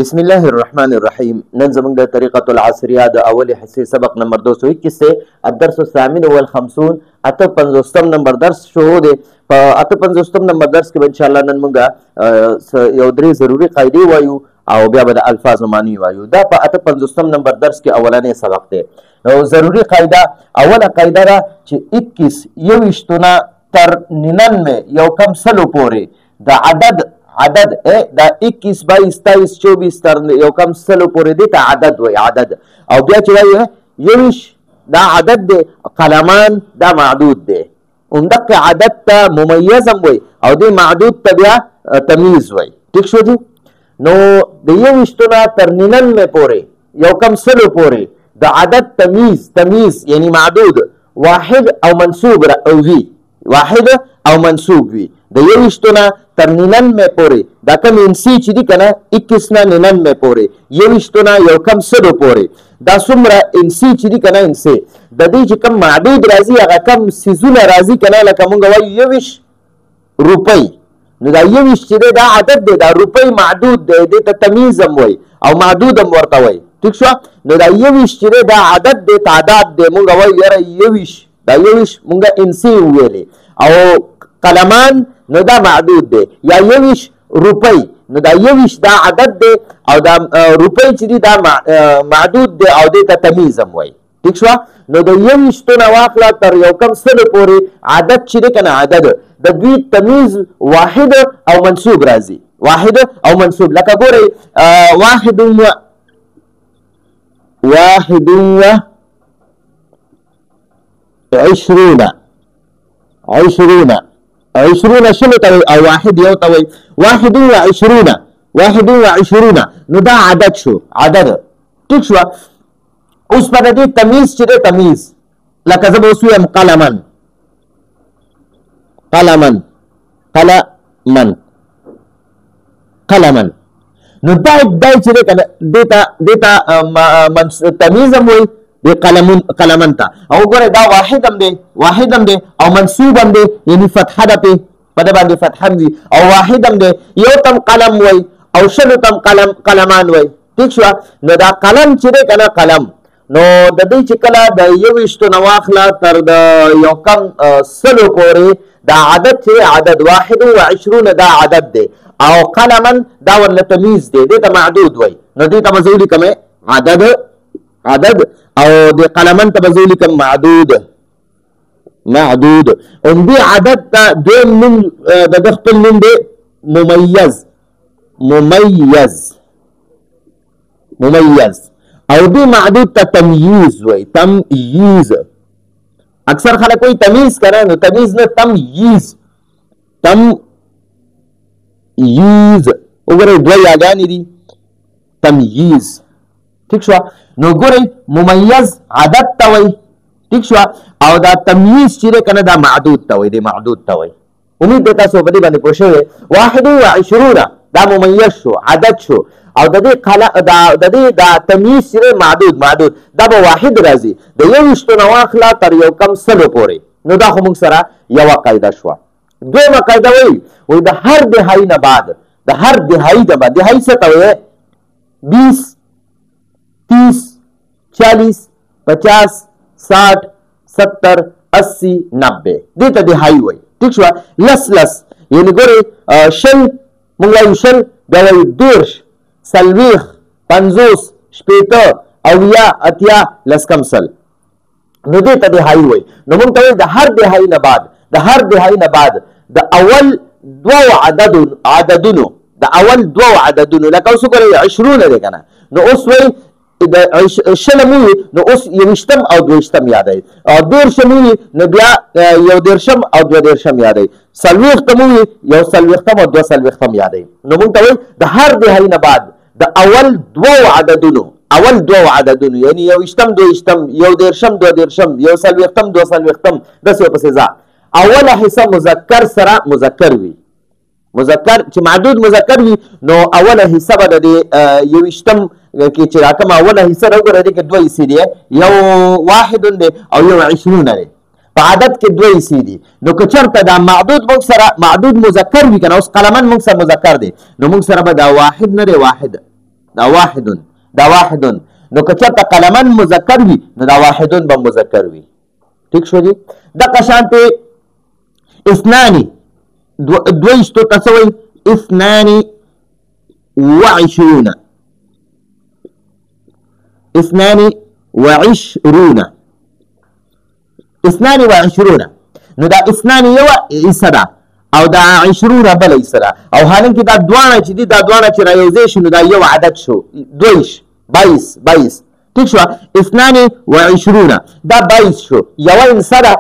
بسم الله الرحمن الرحیم. نن زموږ د طریقة العصریه د اولې حصې سبق نمبر 221 سے الدرس الثامن والخمسون 58 نمبر درس شروع دی. په 58 نمبر درس کې ان شاء الله نن موږ یو درې ضروري قاعدې وایو او بیا به د الفاظ معنی وایو. دا په 58 نمبر درس کې اولنې سبق دی. نو ضروري قاعده اوله قاعده را چې 21 21 تر 99 یو کم سلو پورې د عدد دا 21 22 23 24 تر یو کم سلو پورې دی ته عدد وای عدد. او بیا چې وایي یوش دا عدد دی، قلمان دا معدود دی. همدغه عدد ته ممیز هم وای او دی معدود ته بیا تمیز وای. ٹھیک شو دی؟ نو د 21 تر 99 پورې یو کم سلو پورې د عدد تمیز یعنی معدود واحد او منصوب وي، واحد او منصوب وي. د 21 تر 99 پورې دا کم انسی چې دی کنه 21 نه 99 پورې 21 یو کم سلو پورې دا څومره انسی چې دی کنه انسی د دې چې کم معدود راځي هغه کم سیزونه راځي کنه لکه مونږ وایو 21 روپۍ. نو دا 21 چې دی دا عدد دی، دا روپۍ معدود دی، دې ته تمیز هم وایي او معدود هم ورته وایي. ٹھیک شو؟ نو دا 21 چې دی دا عدد دی، تعداد دی. مونږ وایو یاره 21 دا 21 مونږ انسی ویلې. او قلمان نو دا معدود دی، یا 21 روپۍ نو دا 21 دا عدد دی او دا روپۍ چې دی دا معدود دی او دې ته تمیز هم وایي. ٹھیک شو؟ نو د 21 نه واخله تر یو کم سلو پورې عدد چې دی کنه عدد د دوی تمیز واحد او منصوب راځي، واحد او منصوب. لکه ګورئ واحد عشرون شلو ته او واحد یو ته وایي. 21 نو دا عدد شو، عدد. ٹھیک شو؟ اوس په دې تمیز چې دی تمیز لکه زه به اوس ویم قلمن نو دا چې دی کنه دې ته تمیز هم وایي دی قلمن ته. او ګوره دا واحد هم دی او منصوب هم دی یعنی فتحه ده په ده باندې فتحه هم وي او واحد هم دی. یو تم قلم وای او شلو تم قلمان وای. ٹھیک شو؟ نو دا قلم چې دی کنه قلم نو د دې چې کله د 21 نه واخله تر د یو کم سلو پورې دا عدد چې عدد 21 دا عدد دی او قلمن دا ورله تمیز دی، دې ته معدود وای. نو دې ته به زه ولیکم عدد او د قلمن ته به زه ولیکم معدود. دې عدد ته دویم نوم د ده خپل نوم دی ممیز او دې معدود ته تمییز وای. تمییز اکثر خلک وایي تمیز کنه، نو تمیز نه تمییز. وګورئ دوه یاګانې دي تمییز. ٹھیک شو؟ نو ګورئ ممیز عدد ته وایي. ٹھیک شو؟ او دا تمییز چې دی کنه دا معدود ته وایي، دی معدود ته وایي. امید دی تاسو په دې باندې پوه شوئ. 21 دا ممیز شو، عدد شو او د دې دا تمییز چې دی معدود دا به واحد راځي د 21 نه واخله تر یو کم سلو پورې. نو دا خو موږ سره یوه قاعده شوه. دویمه قاعده وایي د هر دهایي نه بعد دهایي څه ته وایي 20 30 40 50 60 70 80 90 دې ته دهایي وایي. ٹھیک شو؟ لس یعنی ګورئ شل موږ وایو شل، بیا وایو 10 40 50 شپېته 80 لس کم سل. نو دې ته دهایي وایي. نو موږ ته وایي د هر دهایي نه بعد د اول دوو عددونو لکه اوس وګورئ 20 دی کنه. نو اوس وایي د شلم وي نو اوس 21 او 22 یادوي. 10 وي نو بیا 11 او 12 یادوي. 40 وي 40 او 42 یادوي. نو موږ ته وایي د هر دهایي نه بعد د اول دوو عددونو یعنی 21 22 11 12 40 42 داسې ورپسې ځه. اوله حصه مذکر سره مذکر وي، مذکر چې معدود مذکر وي نو اوله حصه به د 21 کې چې راکم اوله حصه راوګوره دې کې دوه حصې دي، یو واحد دی او یو 20 دی. په عدد کې دوه حصې دي. نو که چېرته دا معدود مذکر وي کنه، اوس قلمن موږ سره مذکر دی نو موږ سره به دا واحد نه دی واحد دا واحدون دا واحدون نو که چېرته قلمن مذکر وي نو دا واحدون به مذکر وي ټیک شو دي دغه شانتې اثناني دویشتو ته څه وایي اثنان وعشرون اثنان وعشرون اثنان وعشرون نو دا اثنان یو حصه ده او دا 20 بله حصه ده او حالانکه دا دواړه چې دي دا دواړه چې رایوځای شي نو دا یو عدد شو 22 ٹھیک شو اثنان وعشرون دا 22 شو یوه انسه ده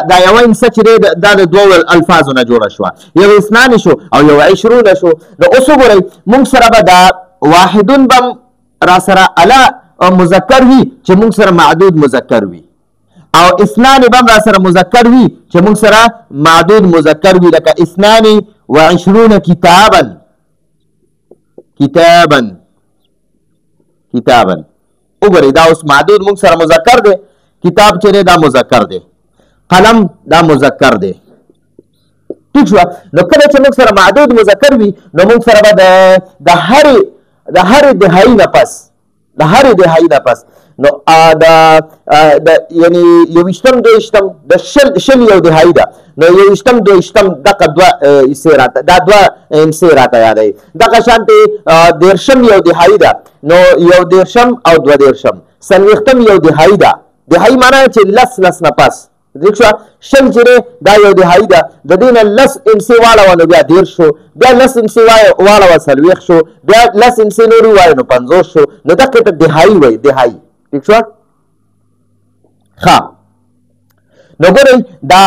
دا یوه انسه چې دی دا د دوو الفاظو نه جوړه شوه یو اثنان شو او یو 20 شو نو اوس وګورئ موږ سره به دا واحدون به را سره اله مذکر وي چې موږ سره معدود مذکر وي او اثنان به را سره مذکر وي چې موږ سره معدود مذکر وي لکه اثنان وعشرون کتابا وګورئ دا اوس معدود موږ سره مذکر دی کتاب چې دی دا مذکر دی قلم دا مذکر دی ټیک شوه نو کله چې موږ سره معدود مذکر وي نو موږ سره به د هرې دهایي نه پس نو یعنی یویشتم دویشتم د شل یو دهایي ده نو یویشتم دویشتم دغه دوه حصې راته دا دوه حصې راته یادوي دغه شانتې دېرشم یو دهایي ده نو یو دېرشم او دوه دېرشم څلوېښتم یو دهایي ده دهایي معنا چې لس نه پس ٹھیک شو شل چې دی دا یو دهایي ده د دې نه لس انسې واړوه نو بیا 10 شو بیا لس انسې واړوه 40 شو بیا لس انسې نورې ووایو نو 50 شو نو دغې ته دهایي وایي دهایي ٹھیک شو ښه نو ګورئ دا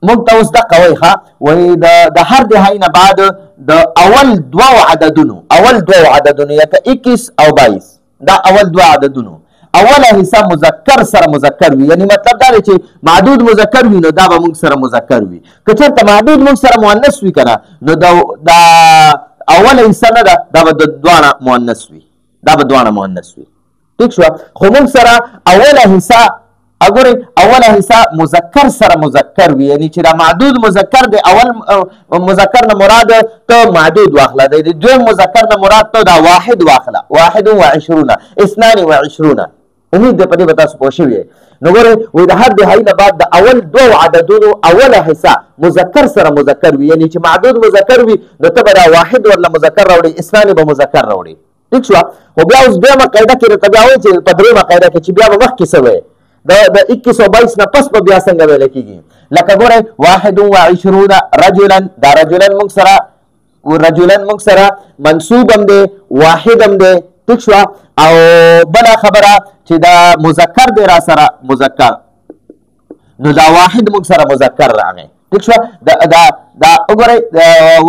موږ ته اوس دقه وایي ښه وایي د هر دهایي نه بعد د اول دوو عددونو یا که 21 او 22 دا اول دوه عددونو اوله حصه مذکر سره مذکر وي یعنی مطلب دا دی چې معدود مذکر وي نو دا به موږ سره مذکر وي که چېرته معدود موږ سره مؤنث وي که نه نو دا اوله حصه نه ده دا به دواړه مؤنث وي ٹھیک شو خو موږ سره اوله حصه اګورئ اوله حصه مذکر سره مذکر وي یعنی چې دا معدود مذکر دی اول مذکر نه مراد ته معدود واخله د دویم مذکر نه مراد ته دا واحد واخله 21 22 امید دی په دې به تاسو پوه شوي نو ګورئ وایي د هر دهایي نه بعد د اول دوو عددونو اوله حصه مذکر سره مذکر وي یعنی چې معدود مذکر وي نو ته به دا واحد ورله مذکر راوړي اثنان به مذکر راوړي ٹھیک شو خو بیا اوس دویمه قاعده کې راته بیا وایي چې په دریمه قاعده کې چې بیا به مخکې څه وایي د 21 او 22 نه پس به بیا څنګه ویل کېږي لکه ګورئ 21 رجلا دا رجلا موږ سره منصوب هم دی واحد هم دی ٹھیک شو او بله خبره چې دا مذکر دی را سره مذکر نو دا واحد موږ سره مذکر راغی ٹھیک شو دا وګورئ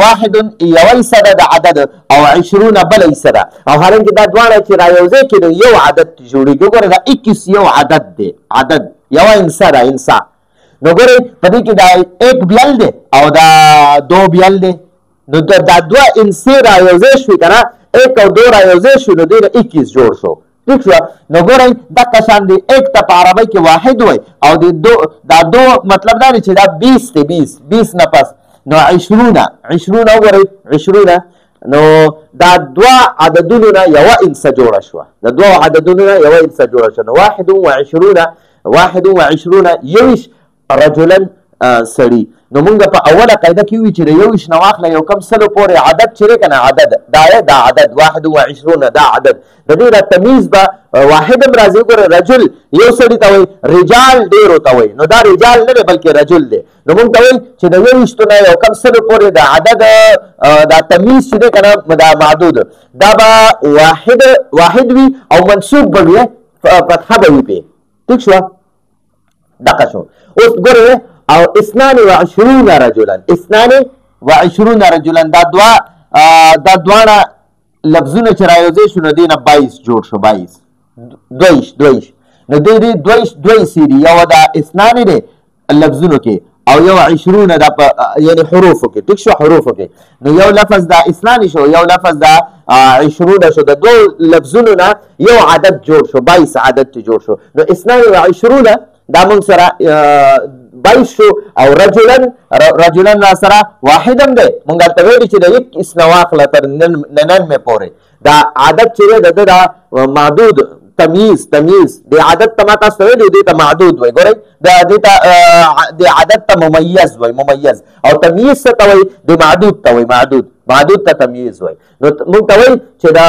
واحد یوه حصه ده د عدد او 20 بله حصه ده او حالانکې دا دواړه چې رایوځای کړي نو یو عدد جوړېږي وګورئ دا 21 یو عدد دی یوه انسه ده نو ګورئ په دې کې دا 1 بیل دی او دا 2 بیل دی نو دا دوه انسې رایوځای شوي که نه 1 او 2 رایوځای شو نو دوی نه 21 جوړ شو ٹھیک شو نو ګورئ دغه شان دی 1 ته په عربۍ کې واحد وایي او دا دو مطلب دا دی چې دا 20 دی 20 نه پس نو 20 وګورئ 20 نو دا دوه عددونو نه یوه انسه جوړه شوه نو 21 یویش رجلا سړي نو موږ په اوله قاعده کې وي چې د یویش نه واخله یو کم سلو پورې عدد چې دی که نه عدد دا عدد 21 دا عدد د دې دا تمیز به واحد هم راځي وګوره رجل یو سړي ته وایي رجال ډېرو ته وایي نو دا رجال نه دی بلکې رجل دی نو موږ ته وایي چې د یویشتو نه یو کم سلو پورې دا عدد دا تمیز چې دی که نه دا معدود دا به واحد وي او منصوب به وي فتحه به وي پې ټیک شوه دقه شو اوس ګورئ او 22 رجلا دا دواړه لفظونه چې رایوځای شو نو دې نه 22 جوړ شو 22 نو دې 22 دي یو دا اثنان دی لفظونو کې او یو 20 دا یعنی حروفو کې ټیک شو حروفو کې نو یو لفظ دا اثنان شو یو لفظ دا 20 شو د دوه لفظونو نه یو عدد جوړ شو 22 عدد جوړ شو نو 22 دا موږ سره 22 شو او رجلن را سره واحد هم دی مونږ هلته ویلي چې د 21 نه واخله تر 99 پورې دا عادت چې دی د معدود تمیز د عادت ته ما تاسو ویلي دې ته معدود وایي ګورئ د عادت ته ممیز وایي ممیز او تمیز څه ته وایي د معدود ته وایي معدود ته تمیز وایي نو موږ ته وایي چې د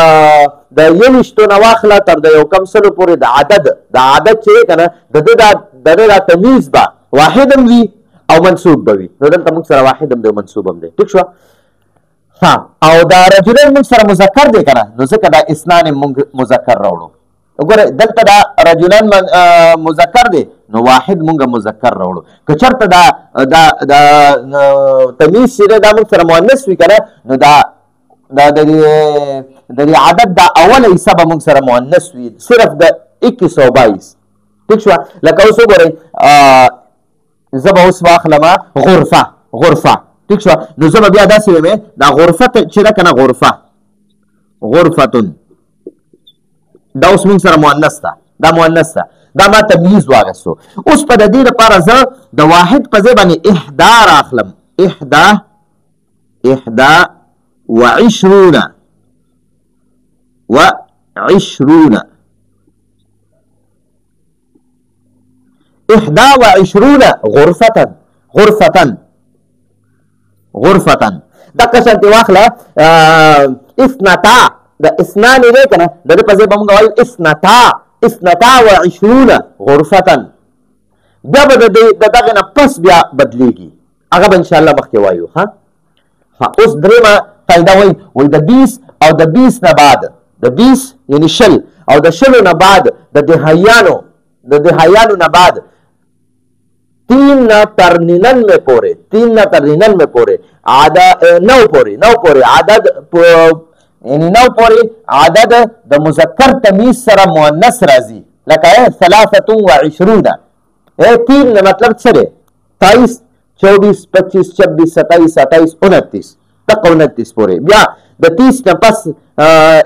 21 نه واخله تر د یو کم سلو پورې د عادت چې دی که نه د ده دا تمیز به واحد هم وي او منصوب به وي نو دلته موږ سره واحد هم دی او منصوب هم دی ټیک شوه ها او دا رجلین موږ سره مذکر دی که نه نو ځکه دا اسنان موږ مذکر راوړو وګوره دلته دا رجلان مذکر دی نو واحد مونږ مذکر راوړو که چېرته دا تمیز چې دی دا موږ سره مؤنث وي که نه نو د دې عدد دا اوله حصه به موږ سره مؤنث وي صرف د 2122 ټیک شوه لکه اوس وګورئ زه به اوس واخلمه غرفه ټیک شوه نو زه به بیا داسې ویم دا غرفه چې ده که نه غرفتون دا اوس موږ سره مؤنث ده دا ما تمییز واغستو اوس په د دې لپاره زه د واحد په ځای باندې احدا راخلم احدا وعشرون غرفتن دقه شانتې واخله اثنتا د اسنان دی که نه د دې په ځای به موږ وایو اثنتا وعشرون غرفتن بیا به د دغې نه پس بیا بدلیږي هغه به انشاءالله مخکې وایو اوس درېیمه قاعده وایي د 20 او د 20 نه بعد د 20 یعنی شل او د شلو نه بعد د دهایانو نه بعد 3 نه تر 99 پورې نو پورې عدد یعنی نو پورې عدد د مذکر تمیز سره مؤنث راځي لکه 23 3 نه مطلب څه دی 23 24 25 26 27 28 29 تقه 29 پورې بیا د 30 نه پس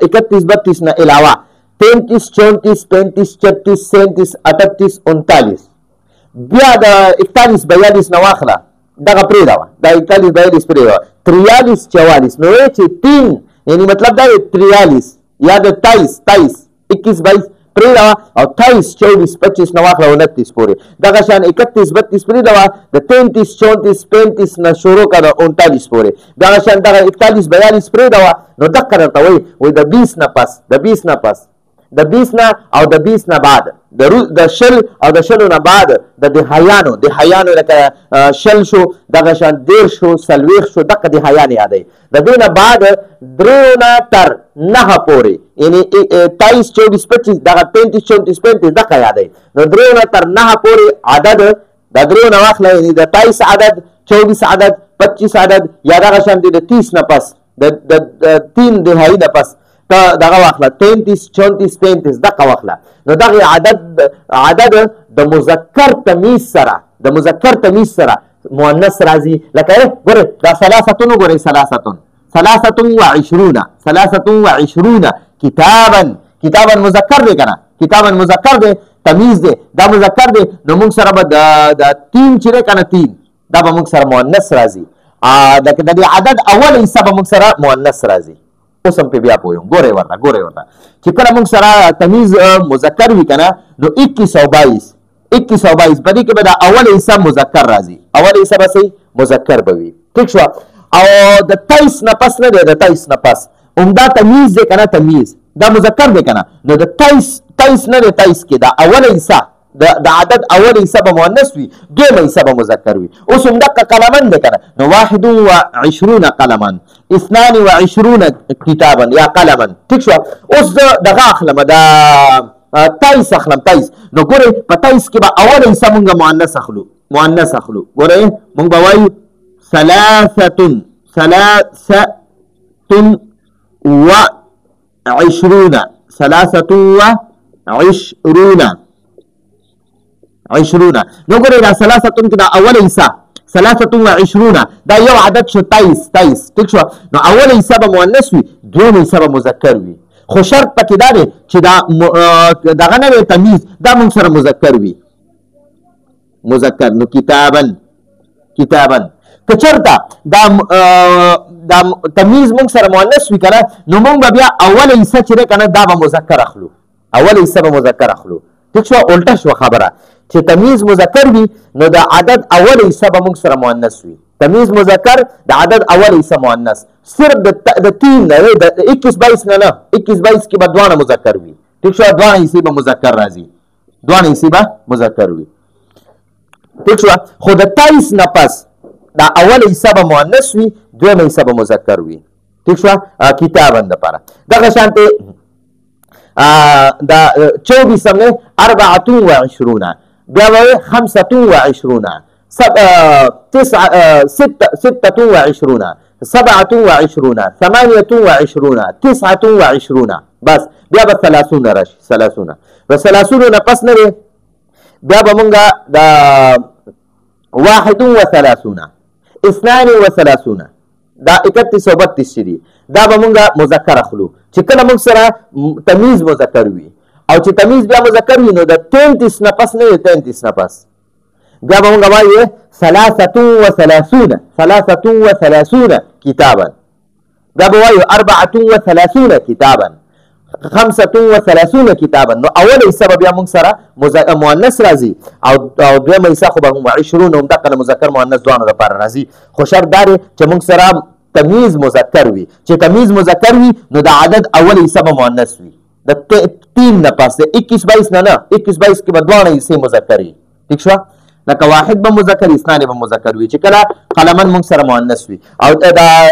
31 32 نه علاوه 33 34 35 36 37 38 39 بیا د 41 42 نه واخله دغه پرېږده د 41 42 پرېږده 43 44 نو چې 3 یعنی مطلب دا 43 یا د 23 21 22 پرېږده او 23 24 25 نه واخله 29 پورې دغه شان 31 32 پرېږده د 33 34 35 نه شروع کړه 39 پورې دغه شان دغه 41 42 پرېږده نو دقه درته وایي د 20 نه پس د 20 نه او د 20 نه بعد د شل او د شلو نه بعد د دهیانو لکه شل شو دغه شان 10 شو 40 شو دغه دهیان یادوي د دې نه بعد 3 نه تر 9 پورې یعنی 23 24 25 دغه 35 34 35 دغه یادوي نو 3 نه تر 9 پورې عدد د 3 نه واخله یعنی د 23 عدد 24 عدد 25 عدد یا دغه شان د 30 نه پس د 3 دهایي نه پس دغه واخله 33 34 35 دغه واخله نو دغه عدد د مذکر تمیز سره مؤنث راځي لکه ګورئ دا ثلاثه وګورئ ثلاثه وعشرون کتابا مذکر دی که نه کتابا مذکر دی تمیز دی دا مذکر دی نو موږ سره به د 3 چې دی که نه 3 دا به موږ سره مؤنث راځي د دې عدد اول حصه به موږ سره مؤنث راځي اوس هم پې بیا پوهیم ګورئ ورته چې کله موږ سره تمیز مذکر وي که نه نو 2122 په دې کې به د اول حصه مذکر راځي اول حصه به صحیح مذکر به وي ټیک شوه او د 23 نه پس نه دی د 23 نه پس عمده تمیز دی که نه تمیز دا مذکر دی که نه نو د 23 نه دی 23 کې د اول حصه د عدد اول حصه به مؤنث وي دویمه حصه به مذکر وي اوس همدغه قلمن دی که نه نو 21 قلما 22 کتابا یا قلما ټیک شوه اوس زه دغه اخلم د 23 اخلم 23 نو ګورئ په 23 کې به اوله حصه مونږ مؤنث اخلو ګورئ مونږ به وایو ثلاثه وعشرون نو ګورئ دا ثلاثه کې دا اوله حصه 23 دا یو عدد شو 23 ټیک شو نو اوله حصه به مؤنث وي دویمه حصه به مذکر وي خو شرط پکې دا دی چې دا دغه نه تمیز دا موږ سره مذکر وي مذکر نو کتابن که چرته دا تمیز مونږ سره مؤنث وي کنه نو مونږ به بیا اوله حصه چې دی کنه دا به مذکر اخلو اوله حصه به مذکر اخلو ٹھیک شو الټه شو خبره چې تمیز مذکر وي نو د عدد اوله حصه به مونږ سره مؤنث وي تمیز مذکر د عدد اوله حصه مؤنث صرف د 3 نه د 21 22 نه 21 22 کې به دواړه مذکر وي ٹھیک شو دواړه حصې به مذکر راځي دواړه حصې به مذکر وي ٹھیک شو خو د 23 نه پس دا اول حصہ به مؤنث وي دویم حصہ به مذکر وي ٹھیک شو کتابن دپاره دغه شانته دا 24 هم نه 24 بیا به 25 26 27 28 29 بس بیا به 30 راشي 30 و 30 نه پس نه بیا به مونږه دا 31 32 دا 31 او 32 دي دا به مونږه مذکر اخلو چې کله مونږ سره تمیز مذکر وي او چې تمیز بیا مذکر وي نو د 33 نه پس نه 33 نه پس بیا به مونږ وایو 33 کتابا بیا به وایو 34 کتابا 35 کتابا نو اول حصه بیا مونږ سره مؤنث راځي او دویمه حصه خو به 20 هم دغه مذکر مؤنث دواړو لپاره راځي خو شرط دا دی چې مونږ سره تمیز مذکر وي چې تمیز مذکر وي نو د عدد اول حصه به مؤنث وي د 3 نه پس 21 22 نه 21 22 کې به دواړه حصې مذکر وي ٹھیک شو لکه واحد به مذکر اثنان به مذکر وي چې کله قلمن مونږ سره مؤنث وي او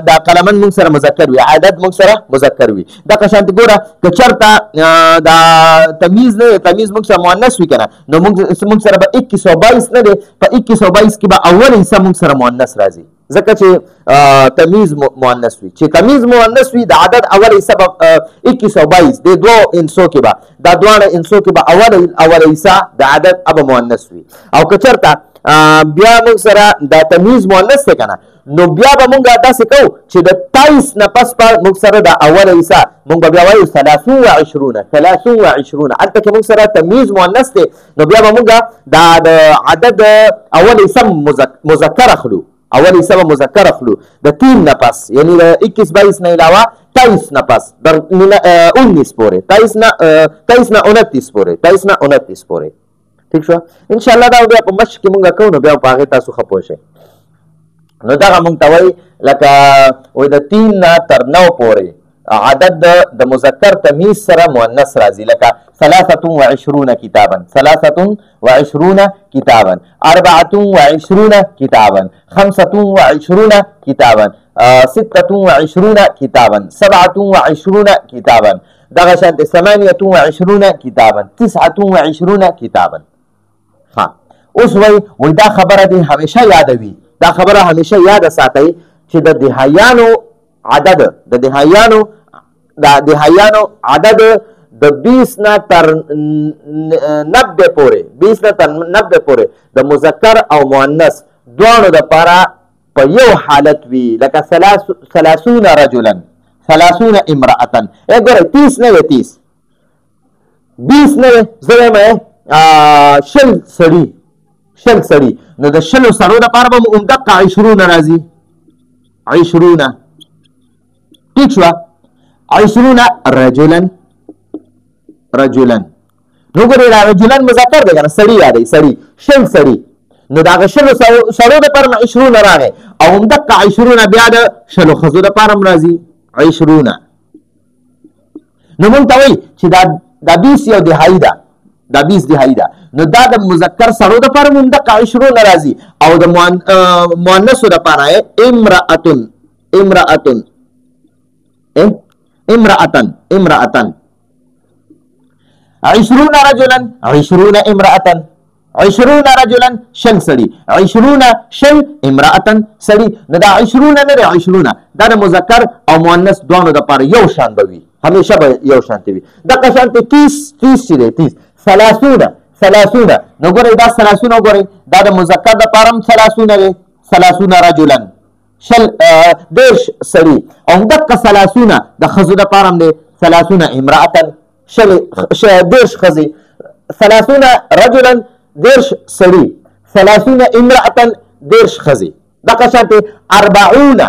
دا قلمن مونږ سره مذکر وي عدد مونږ سره مذکر وي دغه شانتې ګوره که چېرته دا تمیز نه تمیز مونږ سره مؤنث وي که نه نو مونږ سره به 2122 نه دی په 2122 کې به اول حصه مونږ سره مؤنث راځي ځکه چې تمیز مؤنث وي چې تمیز مؤنث وي د عدد اول حصه به 2122 د دوو انسو کې به دا دواړه انسو کې به اول حصه د عدد اب مؤنث وي او که چېرته بیا مونږ سره دا تمیز مؤنث دی که نه نو بیا به مونږ داسې کوو چې د 23 نه پس به مونږ سره د اوله حصه مونږ به بیا وایو 23 هلته کې مونږ سره تمیز مؤنث دی نو بیا به مونږ دا د عدد اول حصه مذکر اخلو اول حصہ به مذکر اخلو د 3 نه پس یعنی د 21 22 نه علاوه 23 نه پس در 19 پورې 23 نه 29 پورې 23 نه 29 پورې ٹھیک شو ان شاء الله دا بیا په مشق کې مونږ کوو نو بیا په هغه تاسو ښه پوه شئ نو دغه مونږ ته وایي لکه وایي د 3 نه تر 9 پورې عدد د مذکر تمیز سره مؤنث راځي لکه 23 کتابا 23 کتابا 24 کتابا 25 کتابا 26 کتابا 27 کتابا دغه شانتې 28 کتابا 29 کتابا ها اوس وایي دا خبره دې همیشه یادوي دا خبره همیشه یاد ساتئ چې د دهایانو عدد د دهایانو عدد د 20 نه تر 90 پورې 20 نه تر 90 پورې د مذکر او مؤنث دواړو دپاره په یو حالت وي لکه 30 رجلا 30 امرأة ګورئ 30 نه وي 30 20 نه وي زه وایم شل سړي نو د شلو سړو دپاره به مو همدقه 20 راځي 20 ٹھیک شو 20 رجلا نو ګورئ دا رجلن مذکر دی که نه سړي یادوي سړي شل سړي نو د هغه شلو سړو دپاره م 20 راغی او همدقه 20 بیا د شلو ښځو دپاره م راځي 20 نو مونږ ته وایي چې دا 20 یو دهایي ده دا 20 دهایي ده نو دا د مذکر سړو دپاره م همدقه 20 راځي او د مؤنثو دپاره امرأة 20 رجلا 20 امرأة 20 رجلا شل سړي 20 شل امرأة سړي نو دا 20 نه دی 20 دا د مذکر او مؤنث دواړو دپاره یو شان به وي همیشه به یو شانتې وي دغه شانتې 30 چې دی 30 نو ګورئ دا 30 وګورئ دا د مذکر دپاره هم 30 دی 30 رجلا شل 10 سړي او همدقه 30 د ښځو دپاره هم دی 30 امرأة 10 ښځې 30 رجلا 10 سړي 30 امرأة دیرش خزی دغه شانته 40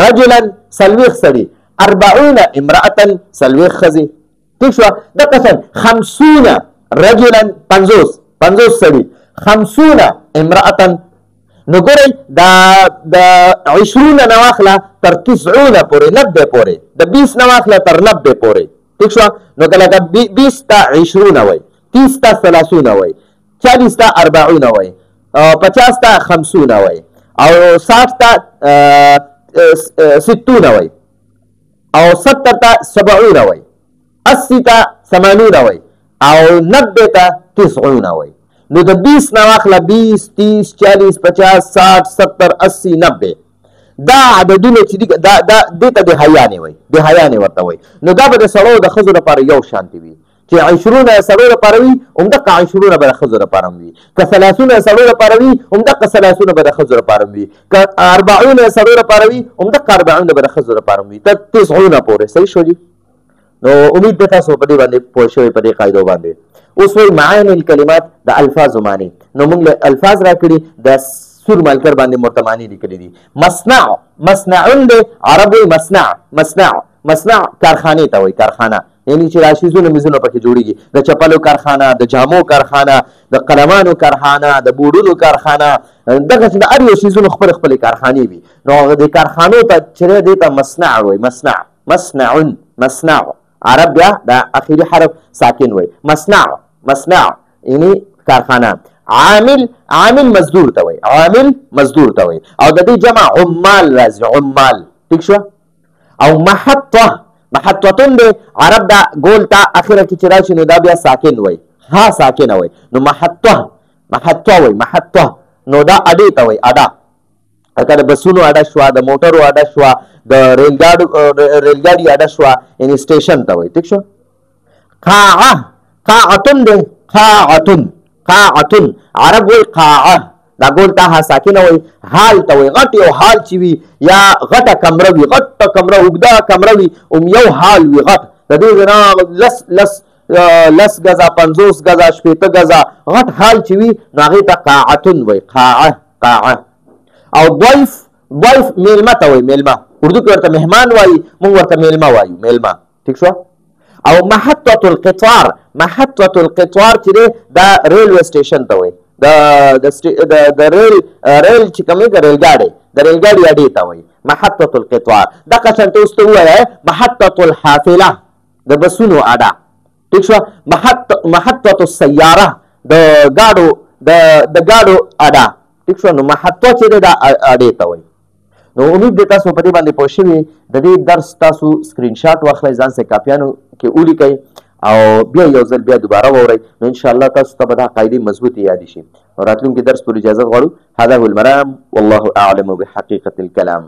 رجلا سلويخ سړي 40 امرأة سلويخ خزي ٹھیک شو دغه شان 50 رجلا 50 سړي 50 امرأة نو ګورئ دا 20 نواخله تر 90 پورې 90 پورې د 20 نواخله تر 90 پورې ٹھیک شو نو کله 20 تا 20 وای 30 تا 30 وای 40 تا 40 وای 50 تا 50 وای او 60 تا 60 وای او 70 تا 70 وای 80 تا 80 وای او 90 تا 90 وای نو د 20 نواخله 20 30 40 50 60 70 80 90 دا عددونه چې دي دا دته د حیا نه وای د حیا نه ورته وای نو دا به د سړو د خزو لپاره یو شانتي وي چې 20 سړو لپاره وي همدغه 20 به د خزو لپاره وي که 30 سړو لپاره وي همدغه 30 به د خزو لپاره وي که 40 سړو لپاره وي همدغه 40 به د خزو لپاره وي تر 90 پورې صحیح شو دي نو امید ده تاسو په دې باندې پوه شئ په دې قاعده باندې اوس وی معانی الکلمات د الفاظ معنی نو موږ الفاظ را کړی د سور مالکر باندې مرتمانی لیکلي دي مصنع د عربی مصنع کارخانه ته وایي کارخانه یعنی چې راشیزونه میزونه پکې جوړیږي د چپلو کارخانه د جامو کارخانه د قلمانو کارخانه د بوډونو کارخانه دغه چې د هر یو شیزونو خپل کارخانې وي نو د کارخانو ته چې دی ته مصنع وایي مصنع عرب بیا د اخیری حرف ساکن وایي مصنع یعنی کارخانه عامل مزدور ته وایي او د دې جمع عمال راځي عمال ٹھیک شو او محطتون د عرب دا ګول تا اخره کې چې راشي نو دا بیا ساکن وایي ها ساکن وایي نو محطه وایي نو دا اډې ته وایي اډه اکه د بسونو اډه شوه د موټرو اډه شوه د ریلګاډي اډه شوه یعنی سټیشن ته وایي ٹھیک شو قاعتن عرب وایي قاعه دا ګول ته ها ساکنه وایي حال ته وایي غټ یو حال چې وي یا غټه کمره وي غټه کمره اوږده کمره وي یو حال وي غټ د دې نه لس غزه 50 غزه 60 غزه غټ حال چې وي نو هغې ته قاعتن وایي قاعه او ضیف میلمه ته وایي میلمه اردو کې ورته مهمان وایي موږ ورته میلمه وایو میلمه ټیک شو او محطة القطار چې دی دا ریلوے سټیشن ته وایي د ریل چې کوم دی ریلګاډي د ریلګاډي اډې ته وایي محطة القطار دغه شانته اوس ته ووایه محطة الحافله د بسونو اډه ټیک شو محطة السیاره د ګاډو اډه ٹھیک شو نو محطه چې دی دا اډې ته وایي نو امید دی تاسو په دې باندې پوه شوي د دې درس تاسو سکرین شاټ واخلئ ځان سره کاپیانو کې ولیکئ او بیا یو ځل بیا دوباره واورئ نو انشاءالله تاسو ته به دا قاعدې مضبوطې یادې شي نو راتلونکي درس پورې اجازت غواړو هذا هو المرام والله اعلم بحقیقة الكلام